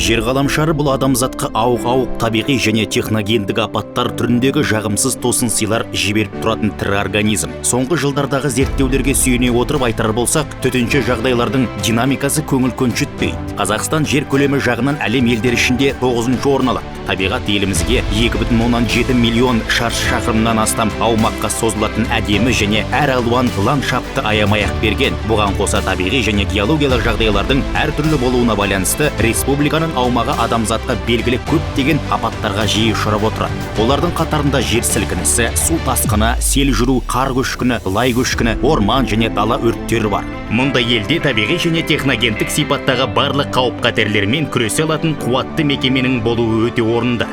Жер ғаламшары бұл адамзатқа ауық-ауық табиғи және техногендік апаттар түріндегі жағымсыз тосын сыйлар жіберіп тұратын тірі организм. Соңғы жылдардағы зерттеулерге сүйене отырып айтар болсақ, төтенше жағдайлардың динамикасы көңіл көншітпейді. Қазақстан жер көлемі жағынан әлем елдері ішінде 9-ші орын алады. Табиғат елімізге 2,7 миллион шаршы шақырымнан астам аумаққа созылатын әдемі және әр алуан ландшафтты аямай-ақ берген. Бұған қоса табиғи және геологиялық жағдайлардың әртүрлі болуына байланысты республиканың аумағы адамзатқа белгілі көптеген апаттарға жиі ұшырап отырады. Олардың қатарында жер сілкінісі, су тасқыны, сел жүру, қар көшкіні, лай көшкіні, орман және дала өрттері бар. Мұндай елде табиғи және техногендік сипаттағы барлық қауіп-қатерлермен күресе алатын қуатты мекеменің болуы өте орынды.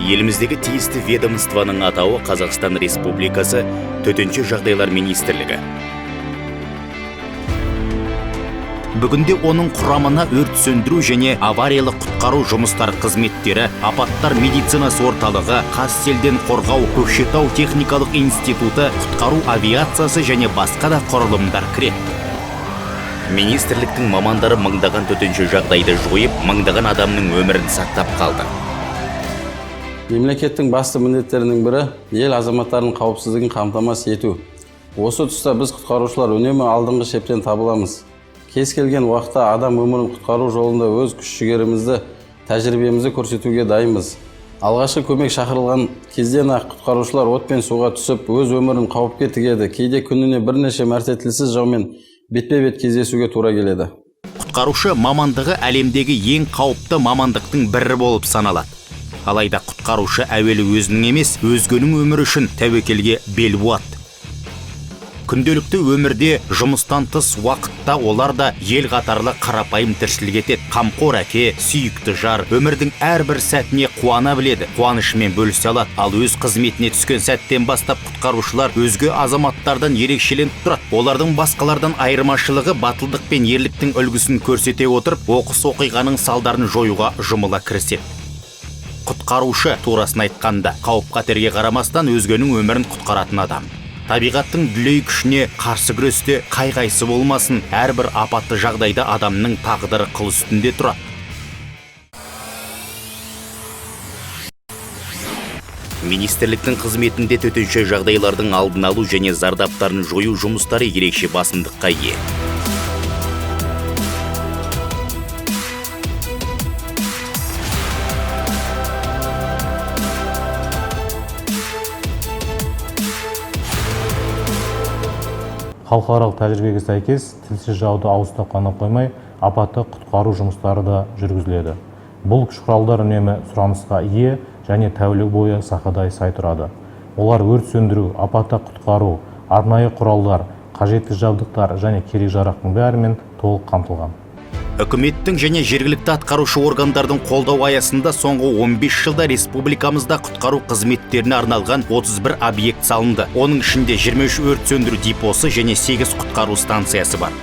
Еліміздегі тиісті ведомствоның атауы Қазақстан Республикасы Төтенше жағдайлар министрлігі. Бүгінде оның құрамына өрт сөндіру және авариялық құтқару жұмыстары қызметтері, апаттар медицинасы орталығы, Қазселден қорғау, Көкшетау техникалық институты, құтқару авиациясы және басқа да құрылымдар кіреді. Министрліктің мамандары мыңдаған төтенше жағдайды жойып, мыңдаған адамның өмірін сақтап қалды. Мемлекеттің басты міндеттерінің бірі ел азаматтарының қауіпсіздігін қамтамасыз ету. Осы тұста біз құтқарушылар үнемі алдыңғы шептен табыламыз. Кез келген уақытта адам өмірін құтқару жолында өз күш-жігерімізді, тәжірибемізді көрсетуге дайынбыз. Алғашқы көмек шақырылған кезден-ақ құтқарушылар от пен суға түсіп, өз өмірін қауіпке тігеді. Кейде күніне бірнеше мәрте тілсіз жаумен бетпе-бет кездесуге тура келеді. Құтқарушы мамандығы әлемдегі ең қауіпті мамандықтың бірі болып саналады. Алайда құтқарушы әуелі өзінің емес, өзгенің өмірі үшін тәуекелге бел буады. Күнделікті өмірде жұмыстан тыс уақытта олар да ел қатарлы қарапайым тіршілік етеді. Қамқор әке, сүйікті жар, өмірдің әрбір сәтіне қуана біледі, қуанышымен бөлісе алады. Ал өз қызметіне түскен сәттен бастап құтқарушылар өзге азаматтардан ерекшеленіп тұрады. Олардың басқалардан айырмашылығы батылдық пен ерліктің үлгісін көрсете отырып, оқыс оқиғаның салдарын жоюға жұмыла кіріседі. Құтқарушы турасын айтқанда, қауіп-қатерге қарамастан өзгенің өмірін құтқаратын адам. Табиғаттың дүлей күшіне қарсы күресте қай-қайсы болмасын, әрбір апатты жағдайда адамның тағдыры қыл үстінде тұрады. Министрліктің қызметінде төтенше жағдайлардың алдын алу және зардаптарын жою жұмыстары ерекше басымдыққа ие. Халықаралық тәжірибеге сәйкес, тілсіз жауды ауызда қана қоймай, апатты құтқару жұмыстары да жүргізіледі. Бұл күш құралдар үнемі сұранысқа ие және тәулік бойы сақадай сай тұрады. Олар өрт сөндіру, апатты құтқару, арнайы құралдар, қажетті жабдықтар және керек-жарақтың бәрімен толық қамтылған. Үкіметтің және жергілікті атқарушы органдардың қолдау аясында соңғы 15 жылда республикамызда құтқару қызметтеріне арналған 31 объект салынды. Оның ішінде 23 өрт сөндіру депосы және 8 құтқару станциясы бар.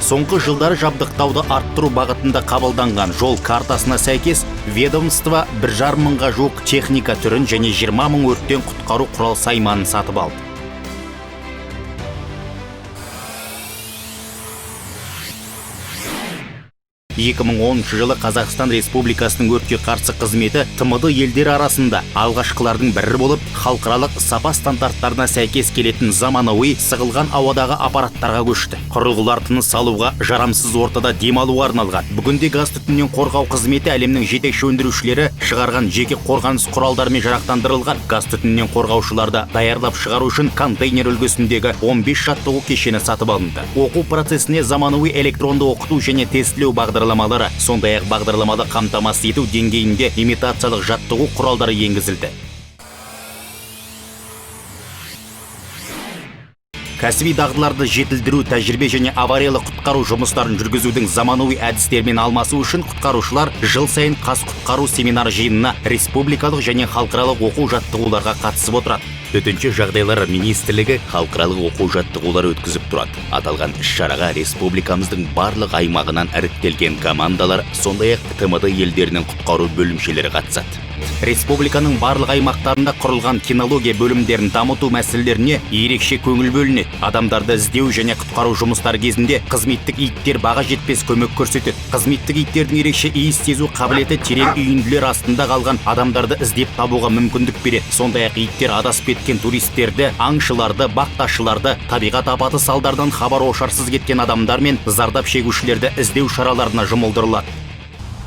Соңғы жылдары жабдықтауды арттыру бағытында қабылданған жол картасына сәйкес ведомство 1,5 мыңға жуық техника түрін және 20 мың өрттен құтқару құрал сайманын сатып алды. 2010 жылы Қазақстан Республикасының өртке қарсы қызметі ТМД елдері арасында алғашқылардың бірі болып, халықаралық сапа стандарттарына сәйкес келетін заманауи сығылған ауадағы аппараттарға көшті. Құрылғылар тыныс алуға, жарамсыз ортада демалуға арналған. Бүгінде газ түтіннен қорғау қызметі әлемнің жетекші өндірушілері шығарған жеке қорғаныс құралдарымен жарақтандырылған. Газ түтіннен қорғаушыларды даярлап шығару үшін контейнер үлгісіндегі 15 жаттығу кешені сатып алынды. Оқу процесіне заманауи электронды оқыту және тестілеу бағдарламалары, сондай-ақ бағдарламалы қамтамасыз ету деңгейінде имитациялық жаттығу құралдары енгізілді. Кәсіби дағдыларды жетілдіру, тәжірибе және авариялық құтқару жұмыстарын жүргізудің заманауи әдістермен алмасу үшін құтқарушылар жыл сайын Қазқұтқару семинар жиынына республикалық және халықаралық оқу-жаттығуларға қатысып отырады. Төтенше жағдайлар министрлігі халықаралық оқу-жаттығулар өткізіп тұрады. Аталған іс-шараға республикамыздың барлық аймағынан іріктелген командалар, сондай-ақ ТМД елдерінің құтқару бөлімшелері қатысады. Республиканың барлық аймақтарында құрылған кинология бөлімдерін дамыту мәселелеріне ерекше көңіл бөлінеді. Адамдарды іздеу және құтқару жұмыстары кезінде қызметтік иттер баға жетпес көмек көрсетеді. Қызметтік иттердің ерекше иіс сезу қабілеті терең үйінділер астында қалған адамдарды іздеп табуға мүмкіндік береді. Сондай-ақ иттер адасып кеткен туристерді, аңшыларды, бақташыларды, табиғат апаты салдарынан хабар ошарсыз кеткен адамдар мен зардап шегушілерді іздеу шараларына жұмылдырылады.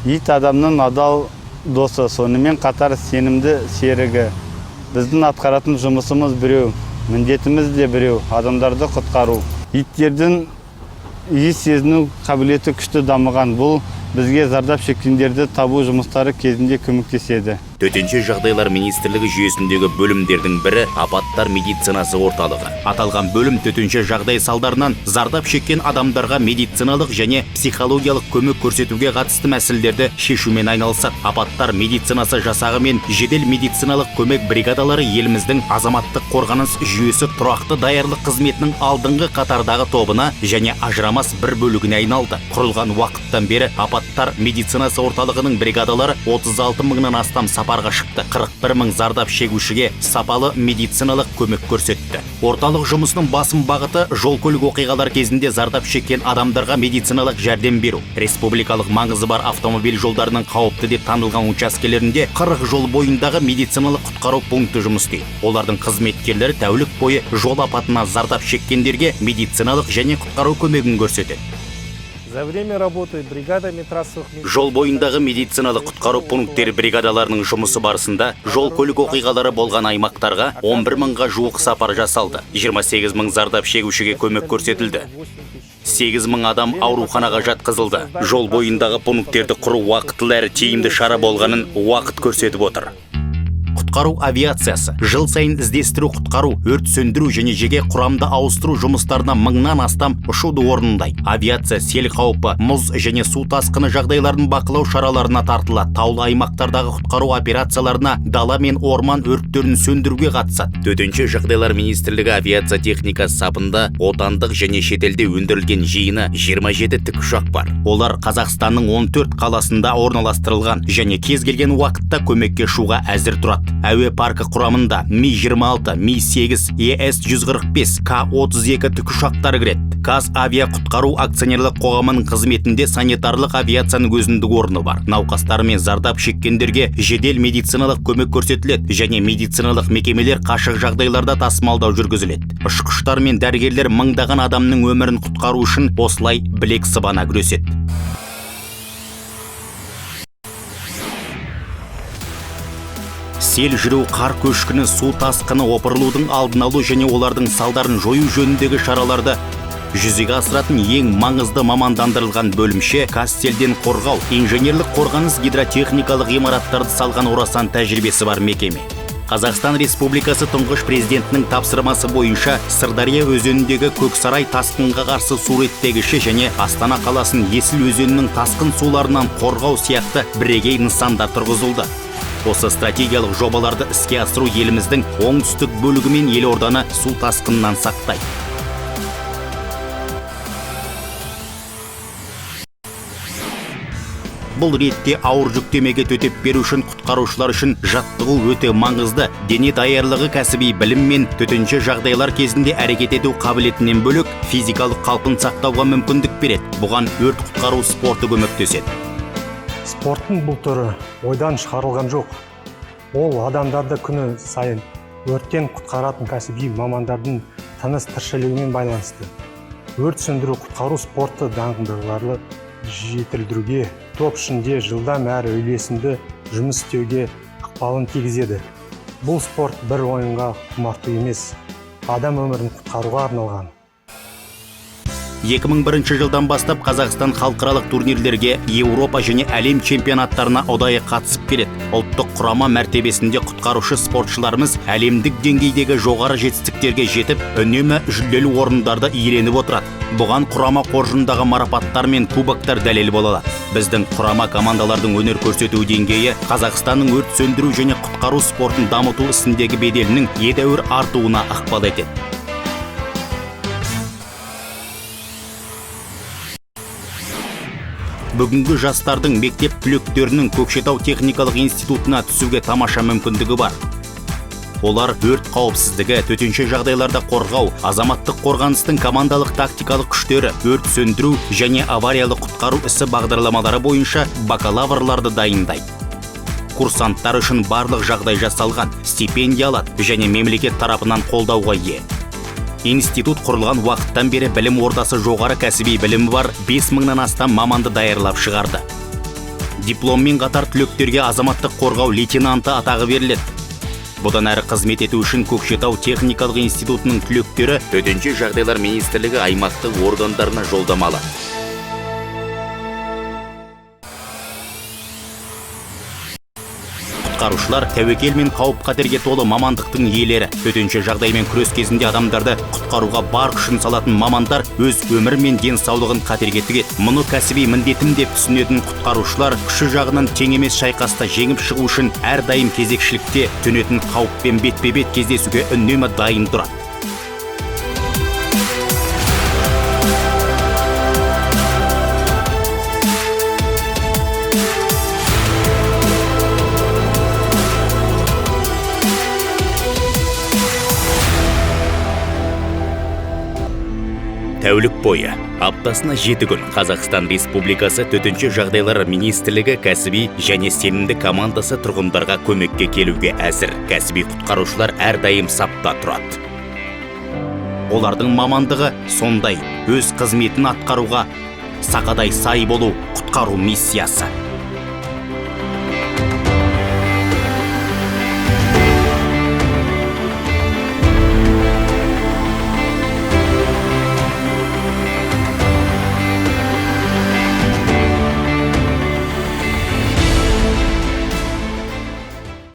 Ит адамның адал досы, сонымен қатар сенімді серігі. Біздің атқаратын жұмысымыз біреу, міндетіміз де біреу, адамдарды құтқару. Иттердің иіс сезіну қабілеті күшті дамыған. Бұл бізге зардап шеккендерді табу жұмыстары кезінде көмектеседі. Төтенше жағдайлар министрлігі жүйесіндегі бөлімдердің бірі апаттар медицинасы орталығы. Аталған бөлім төтенше жағдай салдарынан зардап шеккен адамдарға медициналық және психологиялық көмек көрсетуге қатысты мәселелерді шешумен айналысады. Апаттар медицинасы жасағы мен жедел медициналық көмек бригадалары еліміздің азаматтық қорғаныс жүйесі тұрақты даярлық қызметінің алдыңғы қатардағы тобына және ажырамас бір бөлігіне айналды. Құрылған уақыттан бері апаттар медицинасы орталығының бригадалары 36 мыңнан астам сапарға шықты. 41 мың зардап шегушіге сапалы медициналық көмек көрсетті. Орталық жұмысының басым бағыты жол-көлік оқиғалар кезінде зардап шеккен адамдарға медициналық жәрдем беру. Республикалық маңызы бар автомобиль жолдарының қауіпті деп танылған учаскелерінде 40 жол бойындағы медициналық құтқару пункті жұмыс істейді. Олардың қызметкерлері тәулік бойы жол апатына зардап шеккендерге медициналық және құтқару көмегін көрсетеді. За время работы бригадами трассовых... Жол бойындағы медициналық құтқару пункттері бригадаларының жұмысы барысында жол көлік оқиғалары болған аймақтарға 11 мыңға жуық сапар жасалды. 28 мың зардап шегушіге көмек көрсетілді. 8 мың адам ауруханаға жатқызылды. Жол бойындағы пункттерді құру уақытылы әрі тиімді шара болғанын уақыт көрсетіп отыр. Құтқару авиациясы жыл сайын іздестіру, құтқару, өрт сөндіру және жеке құрамды ауыстыру жұмыстарына мыңнан астам ұшуды орындайды. Авиация сел қаупі, мұз және су тасқыны жағдайларын бақылау шараларына тартылады. Таулы аймақтардағы құтқару операцияларына дала мен орман өрттерін сөндіруге қатысады. Төтенше жағдайлар министрлігі авиация техникасы сапында отандық және шетелде өндірілген жиыны 27 тікұшақ бар. Олар Қазақстанның 14 қаласында орналастырылған және кез келген уақытта көмекке ұшуға әзір тұрады. Әуе паркі құрамында Ми-26, Ми-8, ЕС-145, К-32 тікұшақтары кіреді. Қазавиа құтқару акционерлік қоғамының қызметінде санитарлық авиацияның өзіндік орны бар. Науқастар мен зардап шеккендерге жедел медициналық көмек көрсетіледі және медициналық мекемелер қашық жағдайларда тасымалдау жүргізіледі. Ұшқыштар мен дәрігерлер мыңдаған адамның өмірін құтқару үшін осылай білек сыбана күреседі. Сел жүру, қар көшкіні, су тасқыны, опырылудың алдын алу және олардың салдарын жою жөніндегі шараларды жүзеге асыратын ең маңызды мамандандырылған бөлімше Казселден қорғау, инженерлік қорғаныс гидротехникалық ғимараттарды салған орасан тәжірибесі бар мекеме. Қазақстан Республикасы тұңғыш президентінің тапсырмасы бойынша Сырдария өзеніндегі Көксарай тасқынға қарсы су реттегіші және Астана қаласын Есіл өзенінің тасқын суларынан қорғау сияқты бірегей нысандар тұрғызылды. Осы стратегиялық жобаларды іске асыру еліміздің оңтүстік бөлігі мен елорданы су тасқынынан сақтайды. Бұл ретте ауыр жүктемеге төтеп беру үшін құтқарушылар үшін жаттығу өте маңызды. Дене даярлығы, кәсіби білім мен төтенше жағдайлар кезінде әрекет ету қабілетінен бөлек физикалық қалпын сақтауға мүмкіндік береді. Бұған өрт құтқару спорты көмектеседі. Спорттың бұл түрі ойдан шығарылған жоқ. Ол адамдарды күні сайын өрттен құтқаратын кәсіби мамандардың тыныс тіршілігімен байланысты. Өрт сөндіру құтқару спорты даңғындыларды жетілдіруге, топ ішінде жылдам әрі үйлесімді жұмыс істеуге ықпалын тигізеді. Бұл спорт бір ойынға құмарту емес, адам өмірін құтқаруға арналған. 2001 жылдан бастап Қазақстан халықаралық турнирлерге, Еуропа және әлем чемпионаттарына ұдайы қатысып келеді. Ұлттық құрама мәртебесінде құтқарушы спортшыларымыз әлемдік деңгейдегі жоғары жетістіктерге жетіп, үнемі жүлделі орындарды иеленіп отырады. Бұған құрама қоржындағы марапаттар мен кубоктар дәлел бола алады. Біздің құрама командалардың өнер көрсету деңгейі Қазақстанның өрт сөндіру және құтқару спортын дамыту ісіндегі беделінің едәуір артуына ықпал етеді. бүгінгі жастардың мектеп түлектерінің Көкшетау техникалық институтына түсуге тамаша мүмкіндігі бар. Олар өрт қауіпсіздігі, төтенше жағдайларда қорғау, азаматтық қорғаныстың командалық тактикалық күштері, өрт сөндіру және авариялық құтқару ісі бағдарламалары бойынша бакалаврларды дайындайды. Курсанттар үшін барлық жағдай жасалған, стипендия алады және мемлекет тарапынан қолдауға ие. Институт құрылған уақыттан бері білім ордасы жоғары кәсіби білімі бар 5000-нан астам маманды даярлап шығарды. Дипломмен қатар түлектерге азаматтық қорғау лейтенанты атағы беріледі. Бұдан әрі қызмет ету үшін Көкшетау техникалық институтының түлектері төтенше жағдайлар министрлігі аймақтық органдарына жолдамалы. Құтқарушылар тәуекел мен қауіп-қатерге толы мамандықтың иелері. Төтенше жағдаймен күрес кезінде адамдарды құтқаруға бар күшін салатын мамандар өз өмірі мен денсаулығын қатерге тігеді. Мұны кәсіби міндетім деп түсінетін құтқарушылар күші жағынан тең емес шайқаста жеңіп шығу үшін әрдайым кезекшілікте, төнетін қауіппен бетпе-бет кездесуге үнемі дайын тұрады. Тәулік бойы, аптасына 7 күн Қазақстан Республикасы төтенше жағдайлар министрлігі кәсіби және сенімді командасы тұрғындарға көмекке келуге әзір. Кәсіби құтқарушылар әрдайым сапта тұрады. Олардың мамандығы сондай, өз қызметін атқаруға сақадай сай болу құтқару миссиясы.